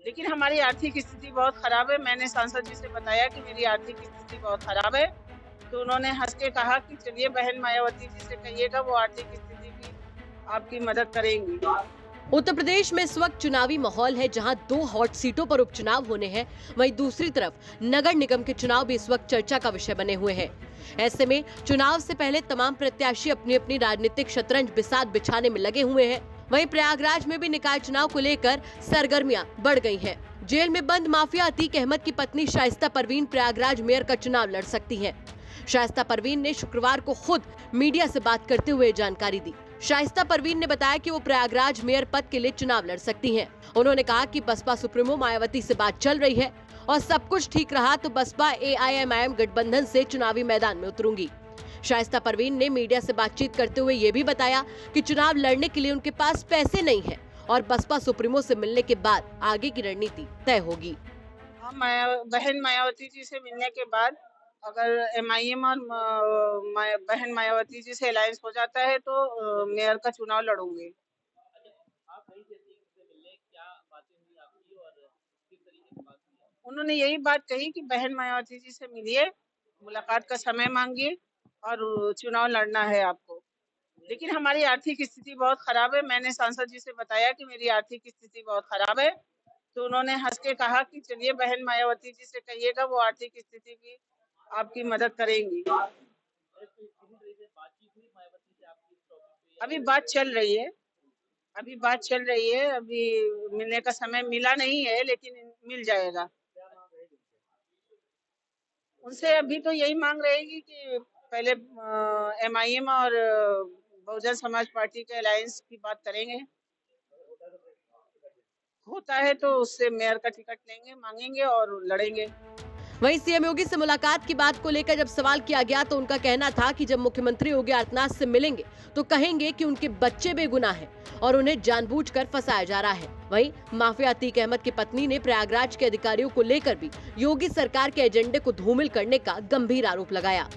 लेकिन हमारी आर्थिक स्थिति बहुत खराब है। मैंने सांसद जी से बताया कि मेरी आर्थिक स्थिति बहुत खराब है, तो उन्होंने हँस के कहा कि चलिए बहन मायावती जी से कहिएगा, वो आर्थिक स्थिति की आपकी मदद करेंगी। उत्तर प्रदेश में इस वक्त चुनावी माहौल है, जहां 2 हॉट सीटों पर उपचुनाव होने हैं। वहीं दूसरी तरफ नगर निगम के चुनाव भी इस वक्त चर्चा का विषय बने हुए हैं। ऐसे में चुनाव से पहले तमाम प्रत्याशी अपनी अपनी राजनीतिक शतरंज बिसात बिछाने में लगे हुए हैं। वहीं प्रयागराज में भी निकाय चुनाव को लेकर सरगर्मियां बढ़ गई हैं। जेल में बंद माफिया अतीक अहमद की पत्नी शाइस्ता परवीन प्रयागराज मेयर का चुनाव लड़ सकती है। शाइस्ता परवीन ने शुक्रवार को खुद मीडिया से बात करते हुए जानकारी दी। शाइस्ता परवीन ने बताया कि वो प्रयागराज मेयर पद के लिए चुनाव लड़ सकती हैं। उन्होंने कहा कि बसपा सुप्रीमो मायावती से बात चल रही है और सब कुछ ठीक रहा तो बसपा AIMIM गठबंधन से चुनावी मैदान में उतरूंगी। शाइस्ता परवीन ने मीडिया से बातचीत करते हुए ये भी बताया कि चुनाव लड़ने के लिए उनके पास पैसे नहीं है और बसपा सुप्रीमो से मिलने के बाद आगे की रणनीति तय होगी। हम बहन मायावती जी से मिलने के बाद अगर MIM और बहन मायावती जी से अलायंस हो जाता है तो मेयर का चुनाव लड़ूंगी। उन्होंने यही बात कही कि बहन मायावती जी से मिलिए, मुलाकात का समय मांगिए और चुनाव लड़ना है आपको। लेकिन हमारी आर्थिक स्थिति बहुत खराब है। मैंने सांसद जी से बताया कि मेरी आर्थिक स्थिति बहुत खराब है, तो उन्होंने हंस के कहा कि चलिए बहन मायावती जी से कहिएगा, वो आर्थिक स्थिति की आपकी मदद करेंगी। अभी बात चल रही है, अभी मिलने का समय मिला नहीं है, लेकिन मिल जाएगा। उनसे अभी तो यही मांग रहेगी कि पहले MIM और बहुजन समाज पार्टी के अलायंस की बात करेंगे। होता है तो उससे मेयर का टिकट लेंगे, मांगेंगे और लड़ेंगे। वहीं सीएम योगी से मुलाकात की बात को लेकर जब सवाल किया गया तो उनका कहना था कि जब मुख्यमंत्री योगी आदित्यनाथ से मिलेंगे तो कहेंगे कि उनके बच्चे बेगुनाह हैं और उन्हें जानबूझकर फंसाया जा रहा है। वहीं माफिया अतीक अहमद की पत्नी ने प्रयागराज के अधिकारियों को लेकर भी योगी सरकार के एजेंडे को धूमिल करने का गंभीर आरोप लगाया।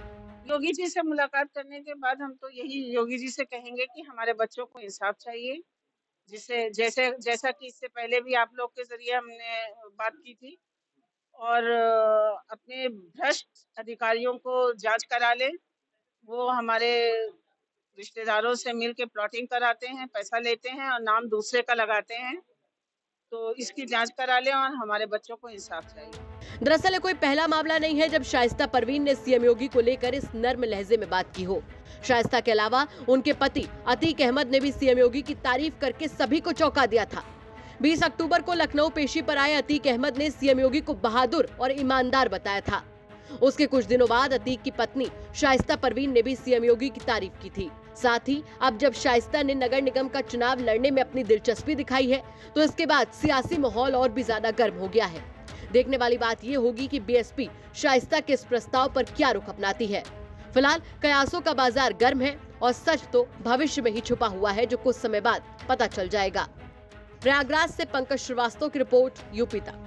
योगी जी से मुलाकात करने के बाद हम तो यही योगी जी से कहेंगे कि हमारे बच्चों को इंसाफ चाहिए, जिसे जैसे जैसा कि इससे पहले भी आप लोग के जरिए हमने बात की थी, और अपने भ्रष्ट अधिकारियों को जांच करा लें। वो हमारे रिश्तेदारों से मिल के प्लॉटिंग कराते हैं, पैसा लेते हैं और नाम दूसरे का लगाते हैं, तो इसकी जांच करा लें और हमारे बच्चों को इंसाफ चाहिए। दरअसल ये कोई पहला मामला नहीं है जब शाइस्ता परवीन ने सीएम योगी को लेकर इस नर्म लहजे में बात की हो। शाइस्ता के अलावा उनके पति अतीक अहमद ने भी सीएम योगी की तारीफ करके सभी को चौंका दिया था। 20 अक्टूबर को लखनऊ पेशी पर आए अतीक अहमद ने सीएम योगी को बहादुर और ईमानदार बताया था। उसके कुछ दिनों बाद अतीक की पत्नी शाइस्ता परवीन ने भी सीएम योगी की तारीफ की थी। साथ ही अब जब शाइस्ता ने नगर निगम का चुनाव लड़ने में अपनी दिलचस्पी दिखाई है तो इसके बाद सियासी माहौल और भी ज्यादा गर्म हो गया है। देखने वाली बात ये होगी कि BSP शाइस्ता के इस प्रस्ताव पर क्या रुख अपनाती है। फिलहाल कयासों का बाजार गर्म है और सच तो भविष्य में ही छुपा हुआ है, जो कुछ समय बाद पता चल जाएगा। प्रयागराज से पंकज श्रीवास्तव की रिपोर्ट, यूपी तक।